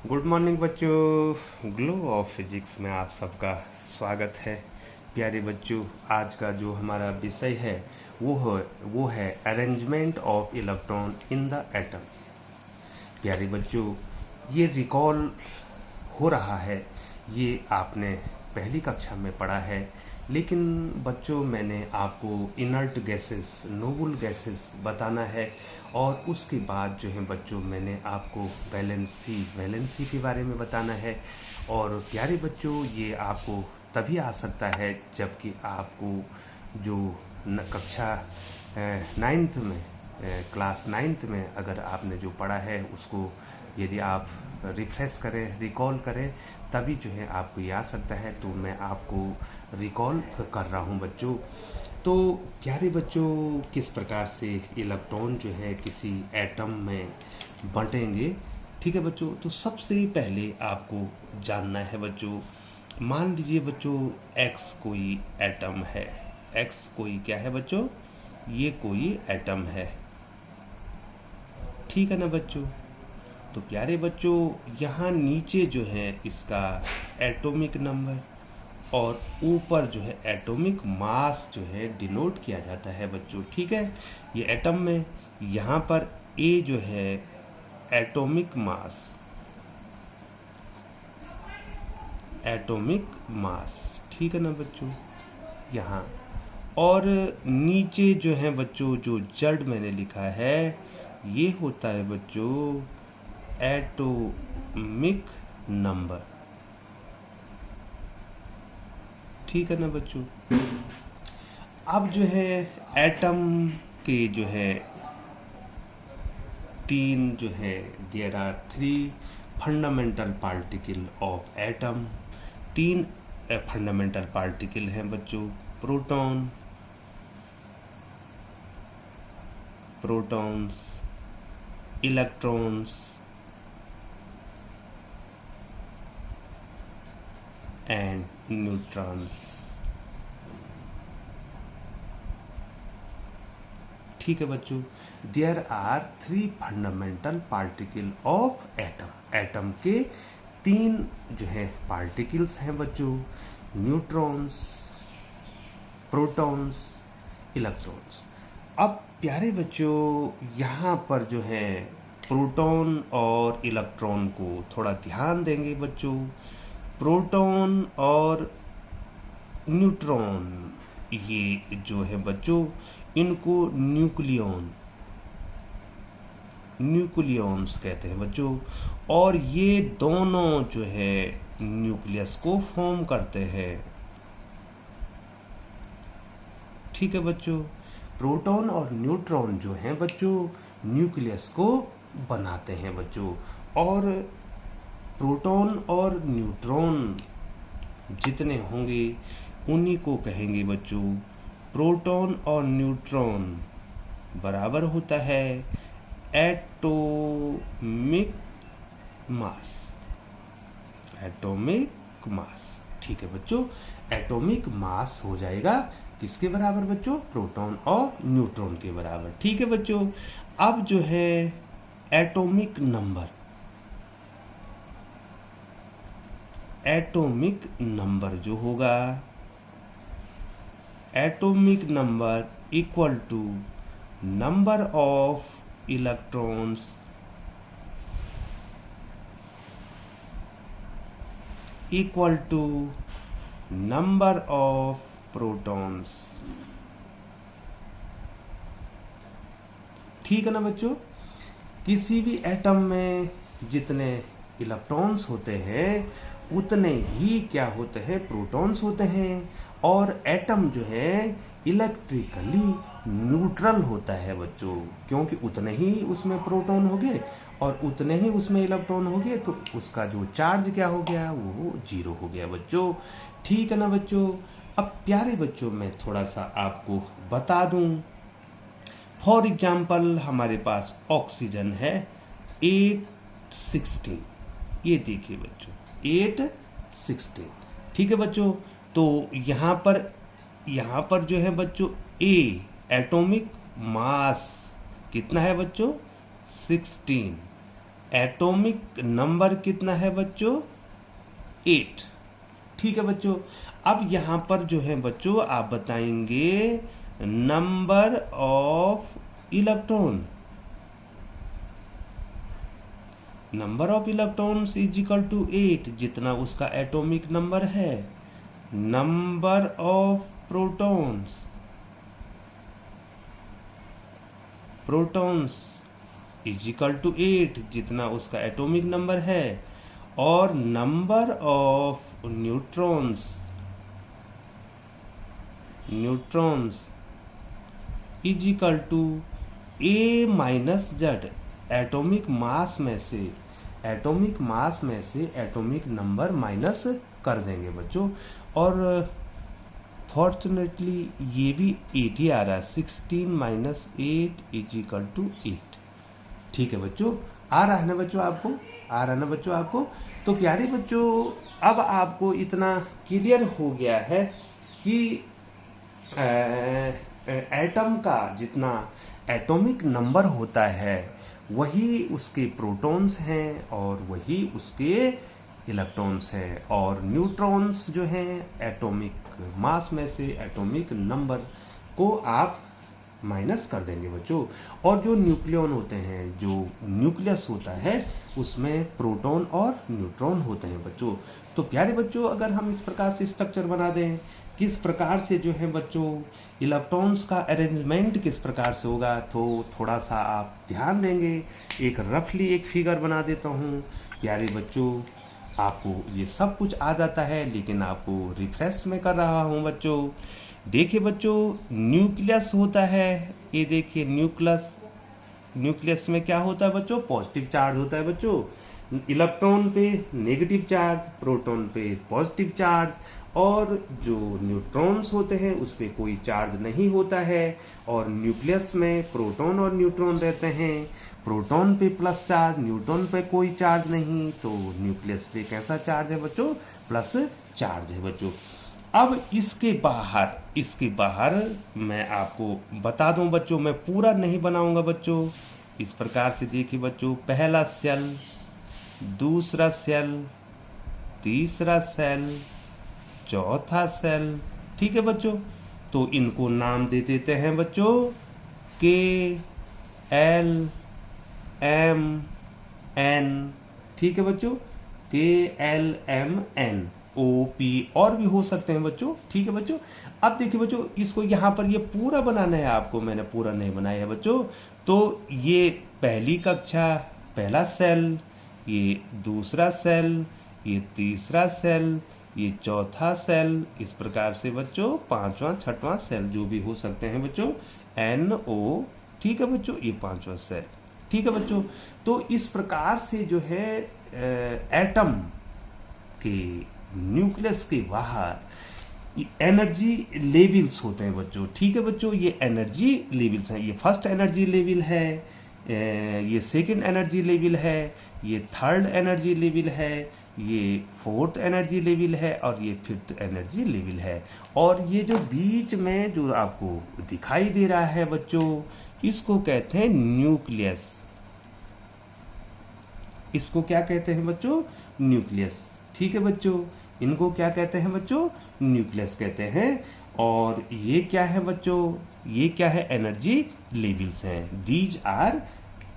Good morning बच्चों, glow of physics में आप सबका स्वागत है। प्यारे बच्चों, आज का जो हमारा विषय है वो है arrangement of electron in the atom. प्यारे बच्चों, ये रिकॉल हो रहा है, ये आपने पहली कक्षा में पढ़ा है, लेकिन बच्चों मैंने आपको इनर्ट गैसेस, नोबल गैसेस बताना है और उसके बाद जो है बच्चों मैंने आपको वैलेंसी के बारे में बताना है। और प्यारे बच्चों, ये आपको तभी आ सकता है जबकि आपको जो कक्षा नाइन्थ में क्लास नाइन्थ में अगर आपने जो पढ़ा है उसको यदि आप रिफ्रेश करें, रिकॉल करें, तभी जो है आपको ये आ सकता है। तो मैं आपको रिकॉल कर रहा हूँ बच्चों। तो प्यारे बच्चों, किस प्रकार से इलेक्ट्रॉन जो है किसी एटम में बंटेंगे, ठीक है बच्चों। तो सबसे पहले आपको जानना है बच्चों, मान लीजिए बच्चों एक्स कोई एटम है। एक्स कोई क्या है बच्चों? ये कोई एटम है, ठीक है ना बच्चों। तो प्यारे बच्चों, यहाँ नीचे जो है इसका एटॉमिक नंबर और ऊपर जो है एटॉमिक मास जो है डिनोट किया जाता है बच्चों, ठीक है। ये एटम में यहाँ पर ए जो है एटॉमिक मास, ठीक है ना बच्चों, यहाँ। और नीचे जो है बच्चों जो जड़ मैंने लिखा है ये होता है बच्चों एटॉमिक नंबर, ठीक है ना बच्चों। अब जो है एटम के जो है तीन जो है there are 3 fundamental particle of atom. 3 fundamental particle हैं बच्चों, प्रोटॉन्स, इलेक्ट्रॉन्स एंड न्यूट्रॉन्स, ठीक है बच्चों। There are 3 fundamental particle of atom. Atom के 3 जो है पार्टिकल्स हैं बच्चों, न्यूट्रॉन्स, प्रोटॉन्स, इलेक्ट्रॉन्स। अब प्यारे बच्चों, यहाँ पर जो है प्रोटॉन और इलेक्ट्रॉन को थोड़ा ध्यान देंगे बच्चों। प्रोटॉन और न्यूट्रॉन ये जो है बच्चों, इनको न्यूक्लियॉन्स कहते हैं बच्चों। और ये दोनों जो है न्यूक्लियस को फॉर्म करते हैं, ठीक है बच्चों। प्रोटॉन और न्यूट्रॉन जो हैं बच्चों न्यूक्लियस को बनाते हैं बच्चों। और प्रोटॉन और न्यूट्रॉन जितने होंगे उन्हीं को कहेंगे बच्चों प्रोटॉन और न्यूट्रॉन बराबर होता है एटॉमिक मास, ठीक है बच्चों। एटॉमिक मास हो जाएगा किसके बराबर बच्चों? प्रोटॉन और न्यूट्रॉन के बराबर, ठीक है बच्चों। अब जो है एटॉमिक नंबर जो होगा, atomic number equal to number of electrons equal to number of protons, ठीक है ना बच्चों। किसी भी एटम में जितने इलेक्ट्रॉन्स होते हैं उतने ही क्या होते हैं? प्रोटॉन्स होते हैं। और एटम जो है इलेक्ट्रिकली न्यूट्रल होता है बच्चों, क्योंकि उतने ही उसमें प्रोटॉन हो गए और उतने ही उसमें इलेक्ट्रॉन हो गए, तो उसका जो चार्ज क्या हो गया? वो 0 हो गया बच्चों, ठीक है ना बच्चों। अब प्यारे बच्चों, मैं थोड़ा सा आपको बता दूं। फॉर एग्जाम्पल हमारे पास ऑक्सीजन है 816, ये देखिए बच्चों 816, ठीक है बच्चों। तो यहाँ पर जो है बच्चों एटॉमिक मास कितना है बच्चों? 16, एटॉमिक नंबर कितना है बच्चों? 8। ठीक है बच्चों। अब यहां पर जो है बच्चों आप बताएंगे number of electron. Number of electrons is equal to 8, जितना उसका एटॉमिक नंबर है। Number of protons, protons is equal to 8, जितना उसका एटॉमिक नंबर है। और number of neutrons, neutrons is equal to A minus Z. Atomic mass में से, atomic mass में से एटॉमिक नंबर माइनस कर देंगे बच्चों। और फॉर्चुनेटली ये भी 8 ही आ रहा है। 16 माइनस 8 इज इक्वल टू 8। ठीक है बच्चों, आ रहा है ना बच्चों आपको? आ रहा है ना बच्चों आपको? तो प्यारे बच्चों, अब आपको इतना क्लियर हो गया है कि एटम का जितना एटॉमिक नंबर होता है वही उसके प्रोटॉन्स हैं और वही उसके इलेक्ट्रॉन्स हैं। और न्यूट्रॉन्स जो हैं एटॉमिक मास में से एटॉमिक नंबर को आप माइनस कर देंगे बच्चों। और जो न्यूक्लियन होते हैं, जो न्यूक्लियस होता है, उसमें प्रोटॉन और न्यूट्रॉन होते हैं बच्चों। तो प्यारे बच्चों, अगर हम इस प्रकार से स्ट्रक्चर बना दें, किस प्रकार से जो है बच्चों इलेक्ट्रॉन्स का अरेंजमेंट किस प्रकार से होगा, तो थोड़ा सा आप ध्यान देंगे। एक रफली एक फिगर बना देता हूँ प्यारे बच्चों। आपको ये सब कुछ आ जाता है, लेकिन आपको रिफ्रेश में कर रहा हूँ बच्चों। देखिए बच्चों, न्यूक्लियस होता है, ये देखिए न्यूक्लियस, न्यूक्लियस में क्या होता है बच्चों? पॉजिटिव चार्ज होता है बच्चों। इलेक्ट्रॉन पे नेगेटिव चार्ज, प्रोटॉन पे पॉजिटिव चार्ज, और जो न्यूट्रॉन्स होते हैं उस पे कोई चार्ज नहीं होता है। और न्यूक्लियस में प्रोटॉन और न्यूट्रॉन रहते हैं। प्रोटॉन पे प्लस चार्ज, न्यूट्रॉन पे कोई चार्ज नहीं, तो न्यूक्लियस पे कैसा चार्ज है बच्चों? प्लस चार्ज है बच्चों। अब इसके बाहर मैं आपको बता दूं बच्चों, मैं पूरा नहीं बनाऊंगा बच्चों। इस प्रकार से देखिए बच्चों, पहला सेल, दूसरा सेल, तीसरा सेल, चौथा सेल। ठीक है बच्चों, तो इनको नाम दे देते हैं बच्चों के एल एम एन। ठीक है बच्चों, K L M N, O P और भी हो सकते हैं बच्चों। ठीक है बच्चों, अब देखिए बच्चों, इसको यहाँ पर ये पूरा बनाना है आपको, मैंने पूरा नहीं बनाया है बच्चों। तो ये पहली कक्षा पहला सेल, ये दूसरा सेल, ये तीसरा सेल, ये चौथा सेल, इस प्रकार से बच्चों पांचवा छठवां सेल जो भी हो सकते हैं बच्चों, एन ओ। ठीक है बच्चों, ये पांचवा सेल। ठीक है बच्चों, तो इस प्रकार से जो है एटम के न्यूक्लियस के बाहर एनर्जी लेवल्स होते हैं बच्चों। ठीक है बच्चों, ये एनर्जी लेवल्स हैं। ये फर्स्ट एनर्जी लेवल है, ये सेकंड एनर्जी लेवल है, ये थर्ड एनर्जी लेवल है, ये फोर्थ एनर्जी लेवल है, और ये फिफ्थ एनर्जी लेवल है। और ये जो बीच में जो आपको दिखाई दे रहा है बच्चों, इसको कहते हैं न्यूक्लियस। इसको क्या कहते हैं बच्चों? न्यूक्लियस। ठीक है बच्चों, इनको क्या कहते हैं बच्चों? न्यूक्लियस कहते हैं। और ये क्या है बच्चों? ये क्या है? एनर्जी लेवल्स हैं। These are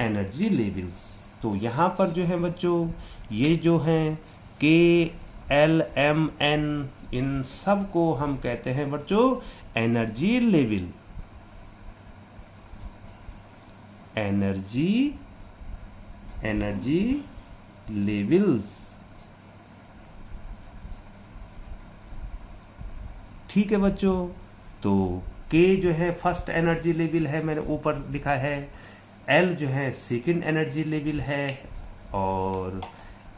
energy levels. तो यहाँ पर जो है बच्चों, ये जो हैं के एल एम एन, इन सब को हम कहते हैं बच्चों एनर्जी लेवल। Energy levels. ठीक है बच्चों, तो के जो है फर्स्ट एनर्जी लेवल है, मैंने ऊपर लिखा है। एल जो है सेकंड एनर्जी लेवल है, और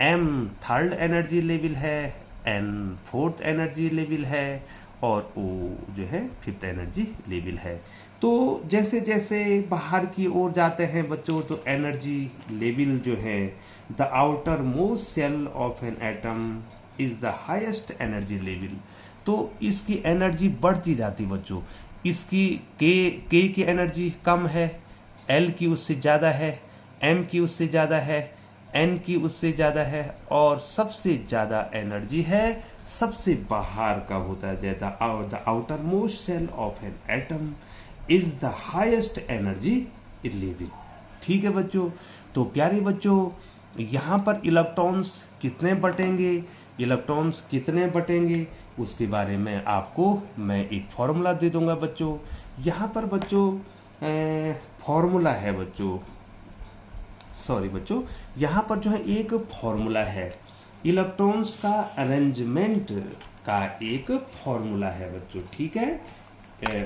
एम थर्ड एनर्जी लेवल है, एन फोर्थ एनर्जी लेवल है, और ओ जो है फिफ्थ एनर्जी लेवल है। तो जैसे जैसे बाहर की ओर जाते हैं बच्चों, तो एनर्जी लेवल जो है, the outermost shell of an atom is the highest energy level. तो इसकी एनर्जी बढ़ती जाती बच्चों। इसकी के की एनर्जी कम है, एल की उससे ज़्यादा है, एम की उससे ज़्यादा है, n की उससे ज़्यादा है, और सबसे ज़्यादा एनर्जी है सबसे बाहर का होता है। The outermost shell of an atom is the highest energy level. ठीक है बच्चों, तो प्यारे बच्चों यहाँ पर इलेक्ट्रॉन्स कितने बटेंगे उसके बारे में आपको मैं एक फॉर्मूला दे दूंगा बच्चों। यहाँ पर बच्चों फॉर्मूला है बच्चों, सॉरी बच्चों, यहाँ पर जो है एक फॉर्मूला है, इलेक्ट्रॉन्स का अरेंजमेंट का एक फॉर्मूला है बच्चों। ठीक है,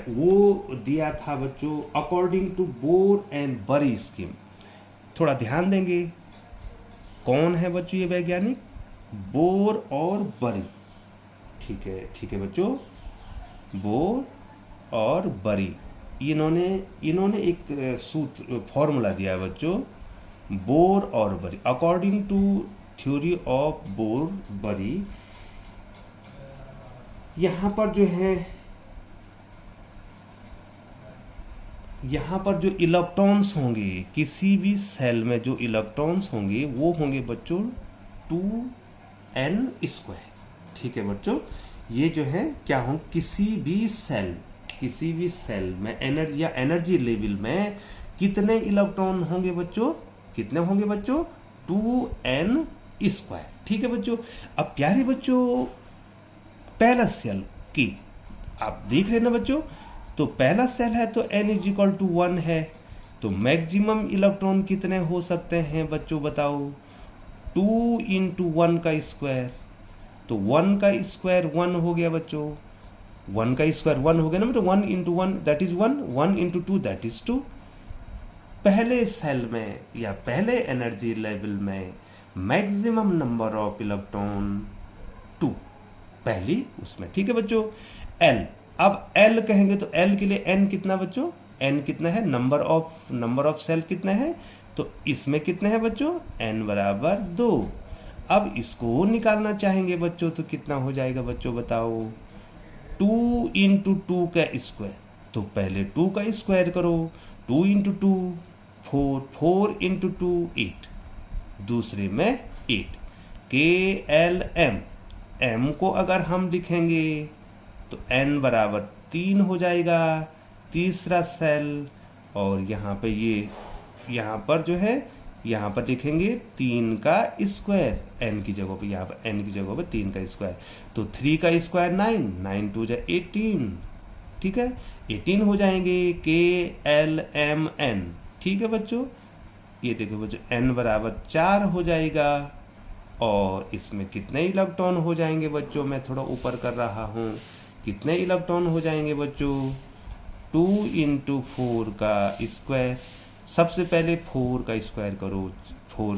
वो दिया था बच्चों अकॉर्डिंग टू बोर एंड बरी स्कीम। थोड़ा ध्यान देंगे, कौन है बच्चों ये वैज्ञानिक? बोर और बरी। ठीक है बच्चों, बोर और बरी, इन्होंने एक सूत्र फॉर्मूला दिया है बच्चों, बोर और Bury. According to theory of Bohr Bury, यहाँ पर जो इलेक्ट्रॉन्स होंगे, किसी भी सेल में जो इलेक्ट्रॉन्स होंगे वो होंगे बच्चों 2n²। ठीक है बच्चों, ये जो है क्या हो, किसी भी सेल में एनर्जी लेवल में कितने इलेक्ट्रॉन होंगे बच्चों? कितने होंगे बच्चों? 2n²। ठीक है बच्चों, अब प्यारे बच्चों पहला सेल की आप देख रहे हैं ना बच्चों, तो पहला सेल है तो n=1 है, तो मैक्सिमम इलेक्ट्रॉन कितने हो सकते हैं बच्चों बताओ? 2 × 1 का स्क्वायर, तो 1 का स्क्वायर 1 हो गया बच्चों, 1 का स्क्वायर 1 हो गया ना बच्चों, 1 × 1 दैट इज 1, 1 × 2 दैट इज 2। पहले सेल में या पहले एनर्जी लेवल में मैक्सिमम नंबर ऑफ इलेक्ट्रॉन 2, पहली उसमें। ठीक है बच्चों, L, अब L कहेंगे तो L के लिए n कितना बच्चों? n कितना है? नंबर ऑफ सेल कितना है? तो इसमें कितने हैं बच्चों? n = 2। अब इसको निकालना चाहेंगे बच्चों तो कितना हो जाएगा बच्चों बताओ? 2 × 2 का स्क्वायर, तो पहले 2 का स्क्वायर करो, 2 × 2 4, 4 × 2 8, दूसरे में 8। KLM, m को अगर हम लिखेंगे तो n = 3 हो जाएगा, तीसरा सेल। और यहाँ पर जो है, यहाँ पर लिखेंगे 3 का स्क्वायर, n की जगह पे, यहाँ पर n की जगह पे 3 का स्क्वायर, तो 3 का स्क्वायर 9, 9 × 2 = 18। ठीक है, 18 हो जाएंगे KLMN। ठीक है बच्चों, ये देखो बच्चों n = 4 हो जाएगा, और इसमें कितने इलेक्ट्रॉन हो जाएंगे बच्चों? मैं थोड़ा ऊपर कर रहा हूँ, कितने इलेक्ट्रॉन हो जाएंगे बच्चों? 2 × 4 का स्क्वायर, सबसे पहले 4 का स्क्वायर करो, 4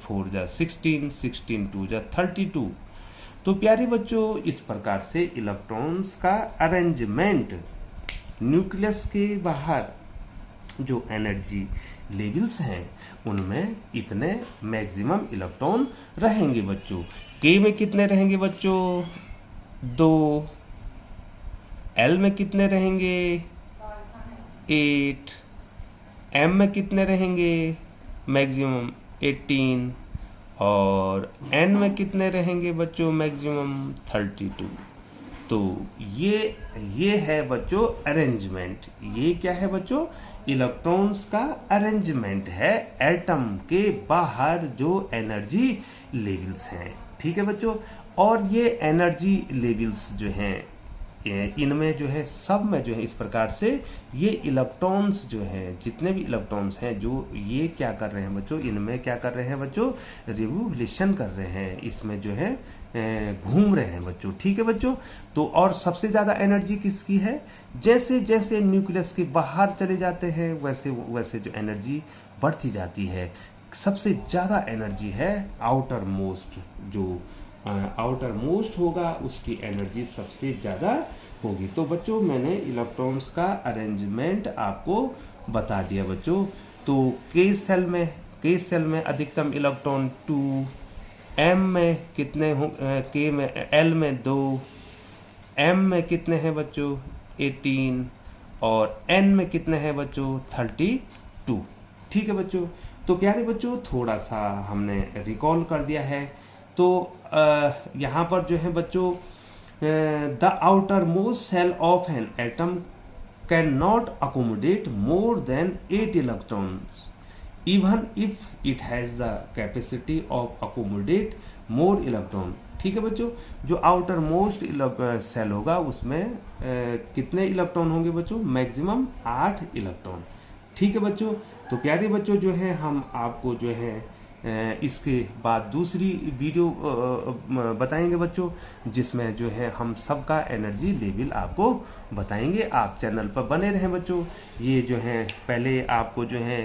4 = 16, 16 2 = 32। तो प्यारे बच्चों इस प्रकार से इलेक्ट्रॉन्स का अरेंजमेंट, न्यूक्लियस के बाहर जो एनर्जी लेवल्स हैं उनमें इतने मैक्सिमम इलेक्ट्रॉन रहेंगे बच्चों। K में कितने रहेंगे बच्चों? 2। L में कितने रहेंगे? 8। M में कितने रहेंगे? मैक्सिमम 18। और N में कितने रहेंगे बच्चों? मैक्सिमम 32। तो ये है बच्चों अरेंजमेंट। ये क्या है बच्चों? इलेक्ट्रॉन्स का अरेंजमेंट है एटम के बाहर जो एनर्जी लेवल्स हैं। ठीक है बच्चों, और ये एनर्जी लेवल्स जो हैं इनमें जो है सब में जो है इस प्रकार से ये इलेक्ट्रॉन्स जो हैं, जितने भी इलेक्ट्रॉन्स हैं जो ये क्या कर रहे हैं बच्चों? इनमें क्या कर रहे हैं बच्चों? रिवोल्यूशन कर रहे हैं, इसमें जो है घूम रहे हैं बच्चों। ठीक है बच्चों, तो और सबसे ज़्यादा एनर्जी किसकी है? जैसे जैसे न्यूक्लियस के बाहर चले जाते हैं वैसे वैसे जो एनर्जी बढ़ती जाती है। सबसे ज़्यादा एनर्जी है आउटर मोस्ट, जो आउटर मोस्ट होगा उसकी एनर्जी सबसे ज़्यादा होगी। तो बच्चों मैंने इलेक्ट्रॉन्स का अरेंजमेंट आपको बता दिया बच्चों। तो के सेल में अधिकतम इलेक्ट्रॉन 2, M में कितने हो, K में L में 2, M में कितने हैं बच्चों? 18, और N में कितने हैं बच्चों? 32। ठीक है बच्चों, तो प्यारे बच्चों थोड़ा सा हमने रिकॉल कर दिया है। तो यहाँ पर जो है बच्चों, the outermost shell of an atom can not accommodate more than 8 electrons even if it has the capacity of accommodate more electron. ठीक है बच्चों, जो आउटर मोस्ट सेल होगा उसमें कितने इलेक्ट्रॉन होंगे बच्चों? Maximum 8 electron. ठीक है बच्चों, तो प्यारे बच्चों जो है हम आपको जो है इसके बाद दूसरी वीडियो बताएंगे बच्चों, जिसमें जो है हम सबका एनर्जी लेवल आपको बताएंगे। आप चैनल पर बने रहें बच्चों। ये जो है पहले आपको जो है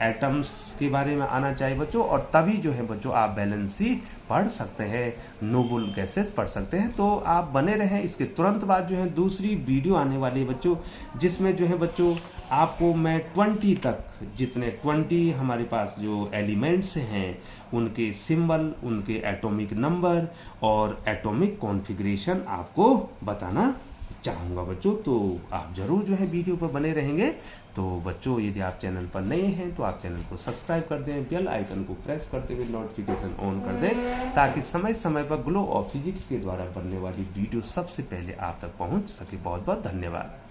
एटम्स के बारे में आना चाहिए बच्चों, और तभी जो है बच्चों आप वैलेंसी पढ़ सकते हैं, नोबल गैसेस पढ़ सकते हैं। तो आप बने रहें। इसके तुरंत बाद जो है दूसरी वीडियो आने वाली है बच्चों, जिसमें जो है बच्चों आपको मैं 20 तक, जितने 20 हमारे पास जो एलिमेंट्स हैं उनके सिंबल, उनके एटॉमिक नंबर और एटॉमिक कॉन्फ़िगरेशन आपको बताना चाहूँगा बच्चों। तो आप जरूर जो है वीडियो पर बने रहेंगे। तो बच्चों यदि आप चैनल पर नए हैं तो आप चैनल को सब्सक्राइब कर दें, बेल आइकन को प्रेस करते हुए नोटिफिकेशन ऑन कर दें, ताकि समय समय पर ग्लो ऑफ फिजिक्स के द्वारा बनने वाली वीडियो सबसे पहले आप तक पहुंच सके। बहुत बहुत धन्यवाद।